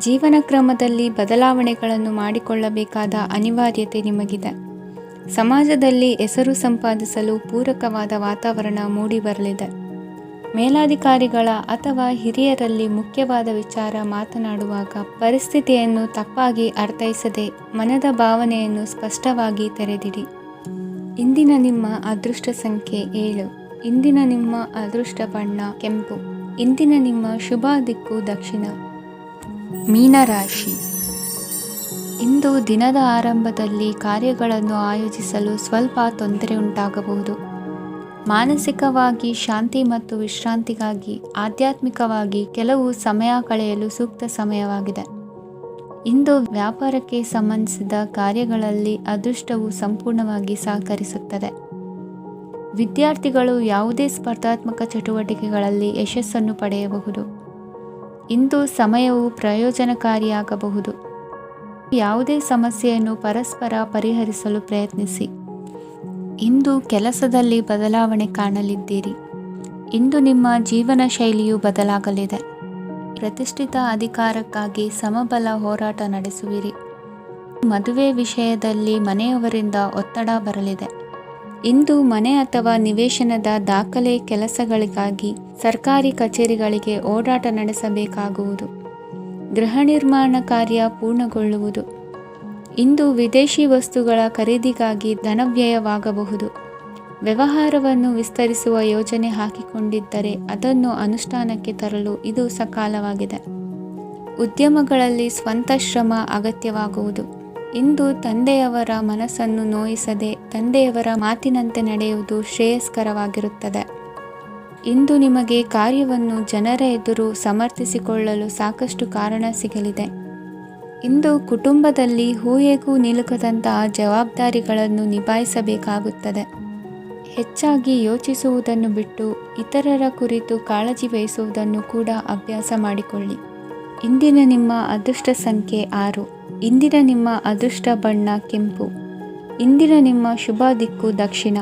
ಜೀವನ ಕ್ರಮದಲ್ಲಿ ಬದಲಾವಣೆಗಳನ್ನು ಮಾಡಿಕೊಳ್ಳಬೇಕಾದ ಅನಿವಾರ್ಯತೆ ನಿಮಗಿದೆ. ಸಮಾಜದಲ್ಲಿ ಹೆಸರು ಸಂಪಾದಿಸಲು ಪೂರಕವಾದ ವಾತಾವರಣ ಮೂಡಿಬರಲಿದೆ. ಮೇಲಾಧಿಕಾರಿಗಳ ಅಥವಾ ಹಿರಿಯರಲ್ಲಿ ಮುಖ್ಯವಾದ ವಿಚಾರ ಮಾತನಾಡುವಾಗ ಪರಿಸ್ಥಿತಿಯನ್ನು ತಪ್ಪಾಗಿ ಅರ್ಥೈಸದೆ ಮನದ ಭಾವನೆಯನ್ನು ಸ್ಪಷ್ಟವಾಗಿ ತೆರೆದಿಡಿ. ಇಂದಿನ ನಿಮ್ಮ ಅದೃಷ್ಟ ಸಂಖ್ಯೆ 7. ಇಂದಿನ ನಿಮ್ಮ ಅದೃಷ್ಟ ಬಣ್ಣ ಕೆಂಪು. ಇಂದಿನ ನಿಮ್ಮ ಶುಭ ದಿಕ್ಕು ದಕ್ಷಿಣ. ಮೀನರಾಶಿ. ಇಂದು ದಿನದ ಆರಂಭದಲ್ಲಿ ಕಾರ್ಯಗಳನ್ನು ಆಯೋಜಿಸಲು ಸ್ವಲ್ಪ ತೊಂದರೆ ಉಂಟಾಗಬಹುದು. ಮಾನಸಿಕವಾಗಿ ಶಾಂತಿ ಮತ್ತು ವಿಶ್ರಾಂತಿಗಾಗಿ ಆಧ್ಯಾತ್ಮಿಕವಾಗಿ ಕೆಲವು ಸಮಯ ಕಳೆಯಲು ಸೂಕ್ತ ಸಮಯವಾಗಿದೆ. ಇಂದು ವ್ಯಾಪಾರಕ್ಕೆ ಸಂಬಂಧಿಸಿದ ಕಾರ್ಯಗಳಲ್ಲಿ ಅದೃಷ್ಟವು ಸಂಪೂರ್ಣವಾಗಿ ಸಹಕರಿಸುತ್ತದೆ. ವಿದ್ಯಾರ್ಥಿಗಳು ಯಾವುದೇ ಸ್ಪರ್ಧಾತ್ಮಕ ಚಟುವಟಿಕೆಗಳಲ್ಲಿ ಯಶಸ್ಸನ್ನು ಪಡೆಯಬಹುದು. ಇಂದು ಸಮಯವು ಪ್ರಯೋಜನಕಾರಿಯಾಗಬಹುದು. ಯಾವುದೇ ಸಮಸ್ಯೆಯನ್ನು ಪರಸ್ಪರ ಪರಿಹರಿಸಲು ಪ್ರಯತ್ನಿಸಿ. ಇಂದು ಕೆಲಸದಲ್ಲಿ ಬದಲಾವಣೆ ಕಾಣಲಿದ್ದೀರಿ. ಇಂದು ನಿಮ್ಮ ಜೀವನ ಶೈಲಿಯು ಬದಲಾಗಲಿದೆ. ಪ್ರತಿಷ್ಠಿತ ಅಧಿಕಾರಕ್ಕಾಗಿ ಸಮಬಲ ಹೋರಾಟ ನಡೆಸುವಿರಿ. ಮದುವೆ ವಿಷಯದಲ್ಲಿ ಮನೆಯವರಿಂದ ಒತ್ತಡ ಬರಲಿದೆ. ಇಂದು ಮನೆ ಅಥವಾ ನಿವೇಶನದ ದಾಖಲೆ ಕೆಲಸಗಳಿಗಾಗಿ ಸರ್ಕಾರಿ ಕಚೇರಿಗಳಿಗೆ ಓಡಾಟ ನಡೆಸಬೇಕಾಗುವುದು. ಗೃಹ ನಿರ್ಮಾಣ ಕಾರ್ಯ ಪೂರ್ಣಗೊಳ್ಳುವುದು. ಇಂದು ವಿದೇಶಿ ವಸ್ತುಗಳ ಖರೀದಿಗಾಗಿ ಧನವ್ಯಯವಾಗಬಹುದು. ವ್ಯವಹಾರವನ್ನು ವಿಸ್ತರಿಸುವ ಯೋಜನೆ ಹಾಕಿಕೊಂಡಿದ್ದರೆ ಅದನ್ನು ಅನುಷ್ಠಾನಕ್ಕೆ ತರಲು ಇದು ಸಕಾಲವಾಗಿದೆ. ಉದ್ಯಮಗಳಲ್ಲಿ ಸ್ವಂತ ಶ್ರಮ ಅಗತ್ಯವಾಗುವುದು. ಇಂದು ತಂದೆಯವರ ಮನಸ್ಸನ್ನು ನೋಯಿಸದೆ ತಂದೆಯವರ ಮಾತಿನಂತೆ ನಡೆಯುವುದು ಶ್ರೇಯಸ್ಕರವಾಗಿರುತ್ತದೆ. ಇಂದು ನಿಮಗೆ ಕಾರ್ಯವನ್ನು ಜನರ ಎದುರು ಸಮರ್ಥಿಸಿಕೊಳ್ಳಲು ಸಾಕಷ್ಟು ಕಾರಣ ಸಿಗಲಿದೆ. ಇಂದು ಕುಟುಂಬದಲ್ಲಿ ಊಹೆಗೂ ನಿಲುಕದಂತಹ ಜವಾಬ್ದಾರಿಗಳನ್ನು ನಿಭಾಯಿಸಬೇಕಾಗುತ್ತದೆ. ಹೆಚ್ಚಾಗಿ ಯೋಚಿಸುವುದನ್ನು ಬಿಟ್ಟು ಇತರರ ಕುರಿತು ಕಾಳಜಿ ವಹಿಸುವುದನ್ನು ಕೂಡ ಅಭ್ಯಾಸ ಮಾಡಿಕೊಳ್ಳಿ. ಇಂದಿನ ನಿಮ್ಮ ಅದೃಷ್ಟ ಸಂಖ್ಯೆ 6. ಇಂದಿನ ನಿಮ್ಮ ಅದೃಷ್ಟ ಬಣ್ಣ ಕೆಂಪು. ಇಂದಿನ ನಿಮ್ಮ ಶುಭ ದಿಕ್ಕು ದಕ್ಷಿಣ.